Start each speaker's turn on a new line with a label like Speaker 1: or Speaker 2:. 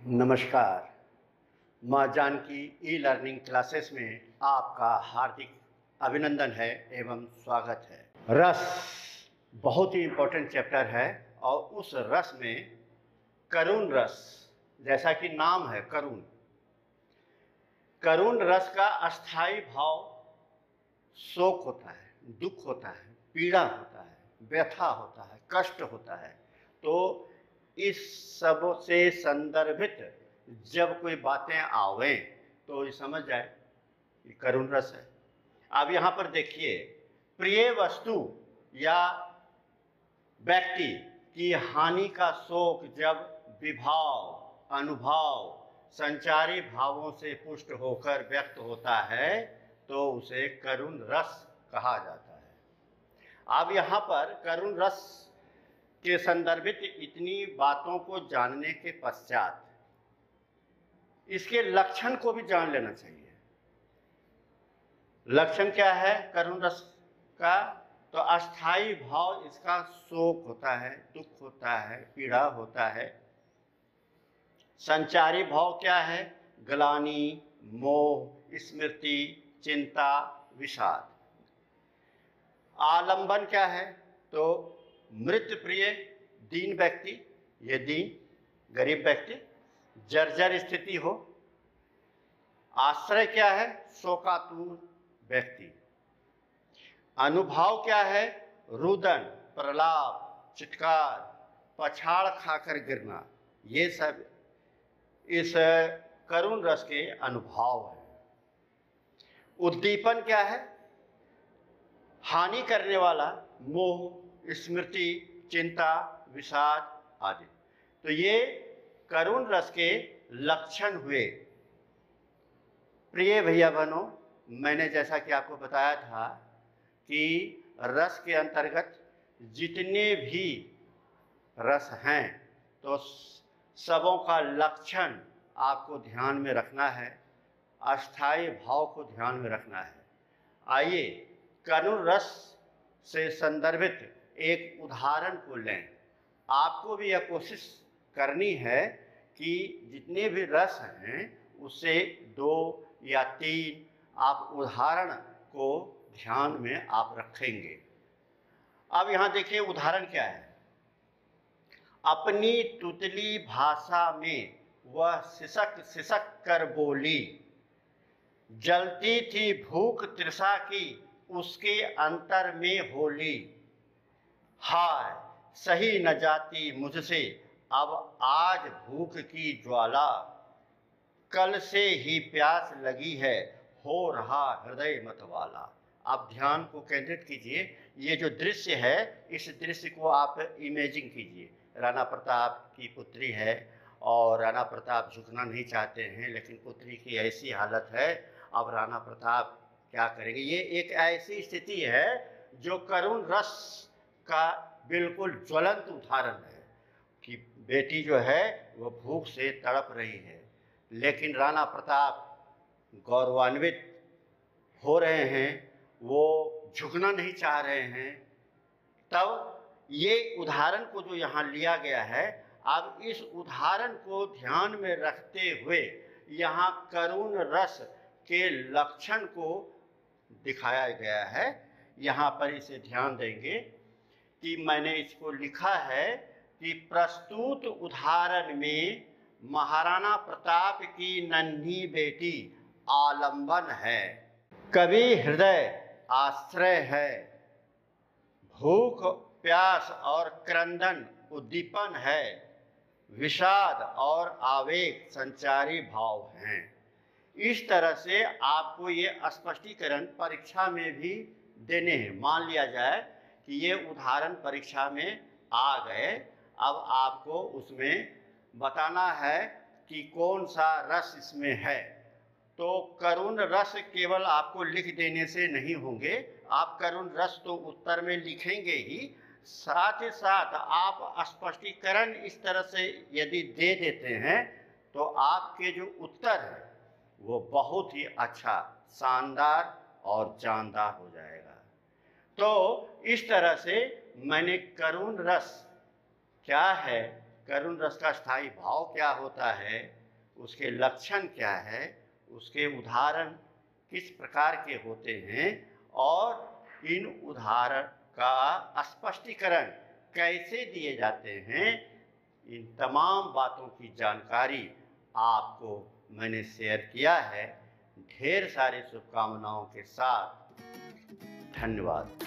Speaker 1: नमस्कार। माँ Janaki e learning classes में आपका हार्दिक अभिनंदन है एवं स्वागत है। रस बहुत ही इम्पोर्टेंट चैप्टर है और उस रस में करुण रस, जैसा कि नाम है करुण, करुण रस का अस्थाई भाव शोक होता है, दुख होता है, पीड़ा होता है, व्यथा होता है, कष्ट होता है। तो इस सब से संदर्भित जब कोई बातें आवें तो ये समझ जाए ये करुण रस है। अब यहाँ पर देखिए, प्रिय वस्तु या व्यक्ति की हानि का शोक जब विभाव, अनुभव, संचारी भावों से पुष्ट होकर व्यक्त होता है तो उसे करुण रस कहा जाता है। अब यहाँ पर करुण रस के संदर्भित इतनी बातों को जानने के पश्चात इसके लक्षण को भी जान लेना चाहिए। लक्षण क्या है करुण रस का? तो अस्थाई भाव इसका शोक होता है, दुख होता है, पीड़ा होता है। संचारी भाव क्या है? ग्लानि, मोह, स्मृति, चिंता, विषाद। आलंबन क्या है? तो मृत प्रिय दीन व्यक्ति, ये दीन गरीब व्यक्ति, जर्जर स्थिति हो। आश्रय क्या है? शोकातुर व्यक्ति। अनुभव क्या है? रुदन, प्रलाप, चित्कार, पछाड़ खाकर गिरना। ये सब इस करुण रस के अनुभव है। उद्दीपन क्या है? हानि करने वाला मोह, स्मृति, चिंता, विषाद आदि। तो ये करुण रस के लक्षण हुए। प्रिय भैया बहनों, मैंने जैसा कि आपको बताया था कि रस के अंतर्गत जितने भी रस हैं तो सबों का लक्षण आपको ध्यान में रखना है, अस्थाई भाव को ध्यान में रखना है। आइए करुण रस से संदर्भित एक उदाहरण को लें। आपको भी यह कोशिश करनी है कि जितने भी रस हैं उससे 2 या 3 आप उदाहरण को ध्यान में आप रखेंगे। अब यहाँ देखिए उदाहरण क्या है। अपनी तुतली भाषा में वह सिसक सिसक कर बोली, जलती थी भूख तृषा की उसके अंतर में होली। हाय सही न जाती मुझसे अब आज भूख की ज्वाला, कल से ही प्यास लगी है हो रहा हृदय मतवाला। आप ध्यान को केंद्रित कीजिए। ये जो दृश्य है इस दृश्य को आप इमेजिन कीजिए। राणा प्रताप की पुत्री है और राणा प्रताप झुकना नहीं चाहते हैं, लेकिन पुत्री की ऐसी हालत है। अब राणा प्रताप क्या करेंगे? ये एक ऐसी स्थिति है जो करुण रस का बिल्कुल ज्वलंत उदाहरण है कि बेटी जो है वो भूख से तड़प रही है, लेकिन राणा प्रताप गौरवान्वित हो रहे हैं, वो झुकना नहीं चाह रहे हैं। तब ये उदाहरण को जो यहाँ लिया गया है, अब इस उदाहरण को ध्यान में रखते हुए यहाँ करुण रस के लक्षण को दिखाया गया है। यहाँ पर इसे ध्यान देंगे कि मैंने इसको लिखा है कि प्रस्तुत उदाहरण में महाराणा प्रताप की नन्ही बेटी आलंबन है, कवि हृदय आश्रय है, भूख प्यास और क्रंदन उद्दीपन है, विषाद और आवेग संचारी भाव हैं। इस तरह से आपको ये स्पष्टीकरण परीक्षा में भी देने हैं। मान लिया जाए कि ये उदाहरण परीक्षा में आ गए, अब आपको उसमें बताना है कि कौन सा रस इसमें है। तो करुण रस केवल आपको लिख देने से नहीं होंगे, आप करुण रस तो उत्तर में लिखेंगे ही, साथ ही साथ आप स्पष्टीकरण इस तरह से यदि दे देते हैं तो आपके जो उत्तर है वो बहुत ही अच्छा, शानदार और जानदार हो जाएगा। तो इस तरह से मैंने करुण रस क्या है करुण रस का स्थायी भाव क्या होता है, उसके लक्षण क्या है, उसके उदाहरण किस प्रकार के होते हैं और इन उदाहरण का स्पष्टीकरण कैसे दिए जाते हैं, इन तमाम बातों की जानकारी आपको मैंने शेयर किया है। ढेर सारी शुभकामनाओं के साथ धन्यवाद।